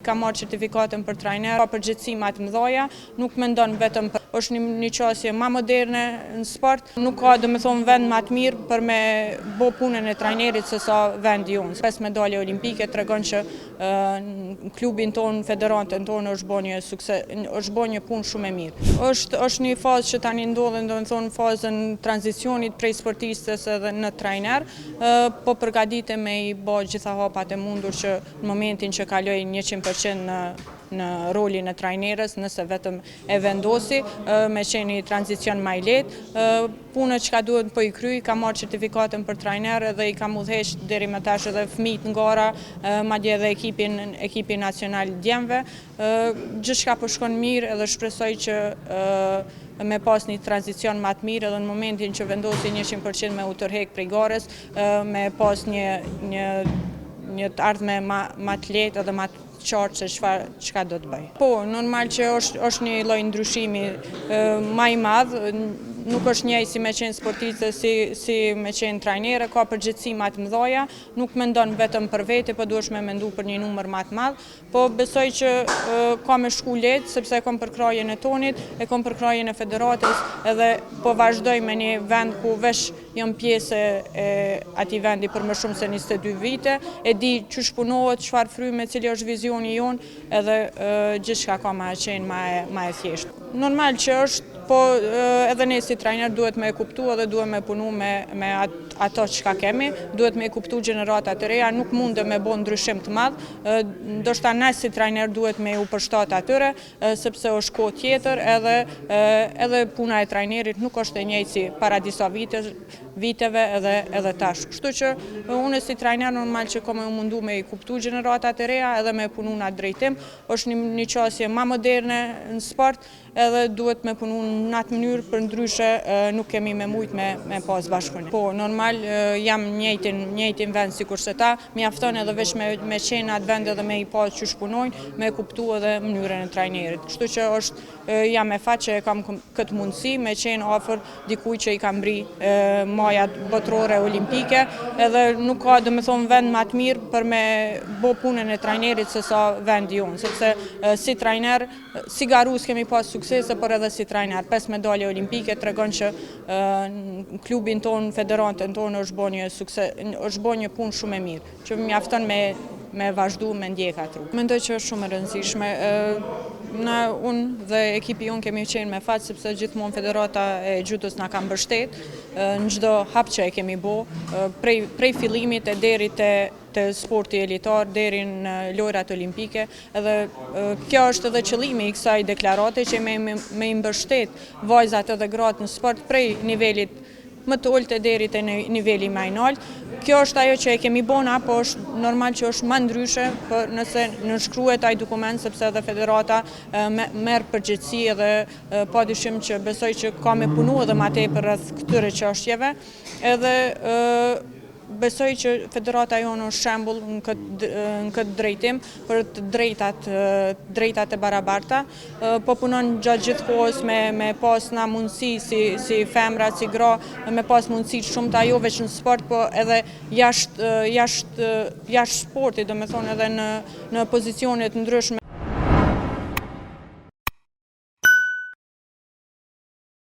Ka marrë certifikatën për trajner, ka përgjegjësi më të mëdha, nuk mendon vetëm është një qasje më moderne në sport, nuk ka domethënë vend më të mirë për me bë punën e trajnerit se sa vendi jonë. 5 medalje olimpike tregon që klubin ton, federatën tonë është bërë një sukses, është bërë një punë shumë e mirë. Është një fazë që tani ndodhen domethënë fazën tranzicionit prej sportistës edhe në trajner, po përgatitem me i bë gjitha hapat e mundur që në momentin që kaloj 100% në rolin e trajnerës, nëse vetëm e vendosi, me qenë një tranzicion më i lehtë, punët që ka duhet po i kryj, ka marrë certifikatën për trajner dhe i kam udhëheq deri më tash edhe fëmijët nga gara, madje edhe ekipin nacional djemve. Gjithçka po shkon mirë edhe shpresoj që me pas një tranzicion më të mirë edhe në momentin që vendosi 100% me u tërheq prej garës, me pas një të ardhme më të lehtë edhe më të qartë se çka do të bëj. Po, normal që është një lloj ndryshimi më i madh, nuk është njëjtë si me qenë sportiste, si me qenë trajnere, ka përgjegjësi më të mëdha, nuk mendon vetëm për vete, po duhesh me mendu për një numër më të madh, po besoj që ka me shku lehtë sepse e kam përkrahjen e tonit, e kam përkrahjen e federatës, edhe po vazhdoj me një vend ku veç jam pjesë e atij vendi për më shumë se 22 vite, e di çu punohet, çfarë fryme, cili është vizioni jon, edhe gjithçka ka më qenë më e thjeshtë. Normal që është, po edhe ne si trajner duhet me kuptu edhe duhet me punu me ato që kemi, duhet me kuptu gjeneratat e reja, nuk mund me bo ndryshim të madh, ndoshta ne si trajner duhet me u përshtat atyre, sepse është kohë tjetër edhe puna e trajnerit nuk është e njëjtë si para disa viteve edhe tash. Kështu që unë si trajner normal që kam mundu me i kuptu gjeneratat e reja edhe me punu në atë drejtim, është një qasje më moderne në sport edhe duhet me punu në atë mënyrë, për ndryshe nuk kemi me mujt me pas bashkëpunim. Po, normal jam njëjtin vend sikur se ta, mjafton edhe veç me qenë atë vend edhe me i pas që shpunojnë, me kuptu edhe mënyrën e trajnerit. Kështu që jam e fat që e kam këtë mundësi me qenë afër dikuj që i kam bri majat botërore olimpike, edhe nuk ka domethënë vend më të mirë për me bë punën e trajnerit se sa vendi jonë, sepse si trajner, si garus kemi pas suksese, por edhe si trajner. 5 medalje olimpike tregon që klubin ton, federatën tonë është bërë një sukses, është bërë një punë shumë e mirë, që mjafton me vazhdu me ndjek atë rrugë. Mendoj që është shumë e rëndësishme. Unë dhe ekipi jonë kemi qenë me fat sepse gjithmonë federata e gjudës na ka mbështet në çdo hap që e kemi bë, prej fillimit e deri te sporti elitar deri në lojrat olimpike, edhe kjo është edhe qëllimi i kësaj deklarate, që me mbështet vajzat edhe gratë në sport prej nivelit më të ulët deri te niveli më i lartë. Kjo është ajo që e kemi bëna, po është normal që është më ndryshe nëse nënshkruhet ai dokument, sepse edhe federata merr përgjegjësi edhe padyshim që besoj që ka me punu edhe më tepër rreth këtyre çështjeve, edhe besoj që federata jonë është shembull në këtë drejtim për të drejtat e barabarta, po punon gjatë gjithë kohës me pas na mundësi si femra, si gra, me pas mundësi shumëta jo veç në sport, po edhe jashtë sportit, domethënë edhe në pozicione të ndryshme